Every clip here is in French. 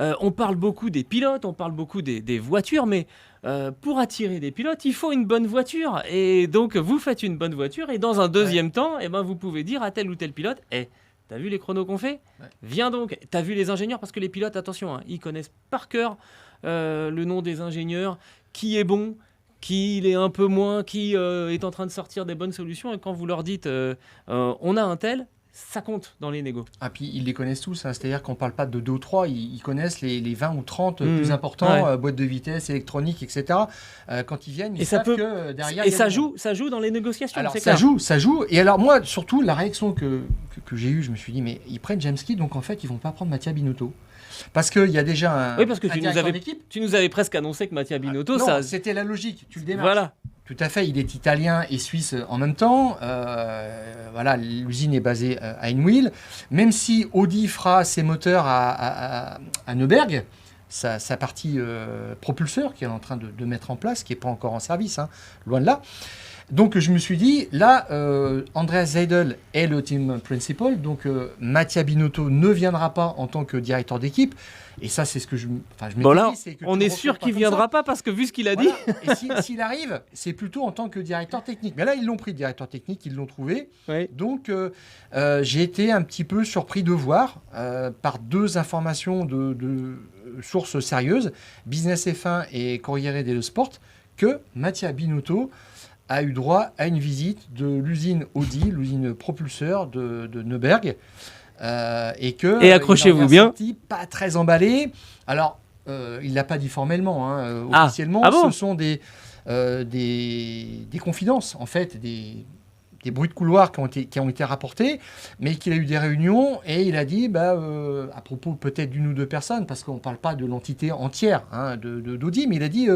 On parle beaucoup des pilotes, on parle beaucoup des voitures, mais pour attirer des pilotes, il faut une bonne voiture. Et donc, vous faites une bonne voiture, et dans un deuxième temps, eh ben, vous pouvez dire à tel ou tel pilote, t'as vu les chronos qu'on fait? Viens donc. T'as vu les ingénieurs? Parce que les pilotes, attention, hein, ils connaissent par cœur le nom des ingénieurs, qui est bon, qui l'est un peu moins, qui est en train de sortir des bonnes solutions. Et quand vous leur dites, on a un tel, ça compte dans les négos. Ah, puis ils les connaissent tous, hein. C'est-à-dire qu'on ne parle pas de 2 ou 3, ils connaissent les 20 ou 30 plus importants, boîtes de vitesse, électronique, etc. Quand ils viennent, ils savent que derrière... Et ça joue dans les négociations. Alors ça joue. Et alors moi, surtout, la réaction que j'ai eue, je me suis dit, mais ils prennent James Key, donc en fait, ils ne vont pas prendre Mattia Binotto. Parce qu'il y a déjà oui, parce que tu nous avais presque annoncé que Mattia Binotto... non, c'était la logique, tu le démarches. Voilà. Tout à fait, il est italien et suisse en même temps. Voilà, l'usine est basée à Hinwil. Même si Audi fera ses moteurs à Neuberg, sa partie propulseur qu'il est en train de mettre en place, qui n'est pas encore en service, hein, loin de là. Donc je me suis dit, là, Andreas Seidel est le team principal, donc Mattia Binotto ne viendra pas en tant que directeur d'équipe. Et ça, c'est ce que je m'étais là, dit. On est sûr qu'il ne viendra pas parce que vu ce qu'il a dit... Et s'il arrive, c'est plutôt en tant que directeur technique. Mais là, ils l'ont pris, directeur technique, ils l'ont trouvé. Oui. Donc j'ai été un petit peu surpris de voir, par 2 informations de sources sérieuses, Business F1 et Corriere dello Sport, que Mattia Binotto a eu droit à une visite de l'usine Audi, l'usine propulseur de Neuberg, et accrochez-vous bien, pas très emballé. Alors, il l'a pas dit formellement, hein, officiellement. Bon, ce sont des confidences, en fait, des bruits de couloir qui ont été rapportés, mais qu'il a eu des réunions et il a dit, à propos peut-être d'une ou 2 personnes, parce qu'on ne parle pas de l'entité entière, hein, d'Audi, mais il a dit,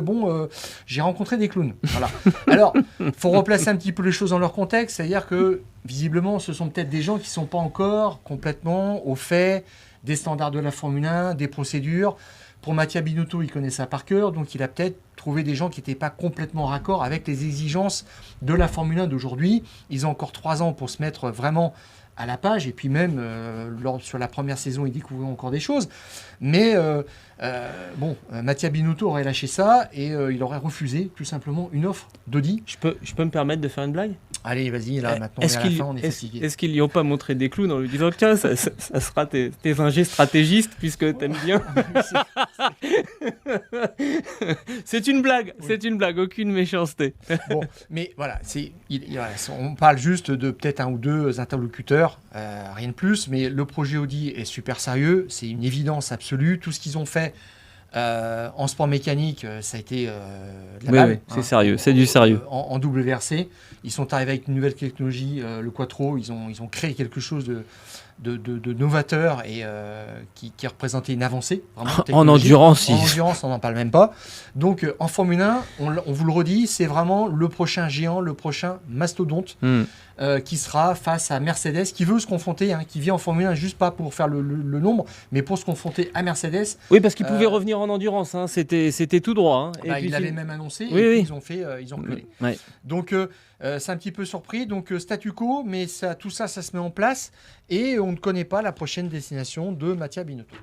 j'ai rencontré des clowns. Voilà. Alors, il faut replacer un petit peu les choses dans leur contexte, c'est-à-dire que, visiblement, ce sont peut-être des gens qui ne sont pas encore complètement au fait des standards de la Formule 1, des procédures. Pour Mattia Binotto, il connaît ça par cœur, donc il a peut-être trouvé des gens qui n'étaient pas complètement raccord avec les exigences de la Formule 1 d'aujourd'hui. Ils ont encore 3 ans pour se mettre vraiment à la page, et puis même sur la première saison, ils découvriront encore des choses. Mais Mattia Binotto aurait lâché ça et il aurait refusé tout simplement une offre d'Audi. Je peux me permettre de faire une blague? Allez, vas-y, là, maintenant, on est à la fin, on est fatigué. Est-ce qu'ils n'y ont pas montré des clowns en lui disant, tiens, ça sera tes ingés stratégistes, puisque t'aimes bien? C'est une blague, oui. C'est une blague, aucune méchanceté. Bon, mais voilà, on parle juste de peut-être 1 ou 2 interlocuteurs, rien de plus, mais le projet Audi est super sérieux, c'est une évidence absolue. Tout ce qu'ils ont fait en sport mécanique, ça a été de la balle. Oui, c'est sérieux, c'est du sérieux. En WRC, ils sont arrivés avec une nouvelle technologie, le Quattro, ils ont créé quelque chose de novateur et qui représentait une avancée. En endurance, en endurance, on n'en parle même pas. Donc en Formule 1, on vous le redit, c'est vraiment le prochain géant, le prochain mastodonte qui sera face à Mercedes, qui veut se confronter, hein, qui vient en Formule 1 juste pas pour faire le nombre, mais pour se confronter à Mercedes. Oui, parce qu'il pouvait revenir en endurance, hein, c'était tout droit. Hein. Et puis, il l'avait même annoncé, oui, et oui. puis ils ont collé. Ouais. Donc c'est un petit peu surpris, donc statu quo, mais tout ça se met en place et on ne connaît pas la prochaine destination de Mattia Binotto.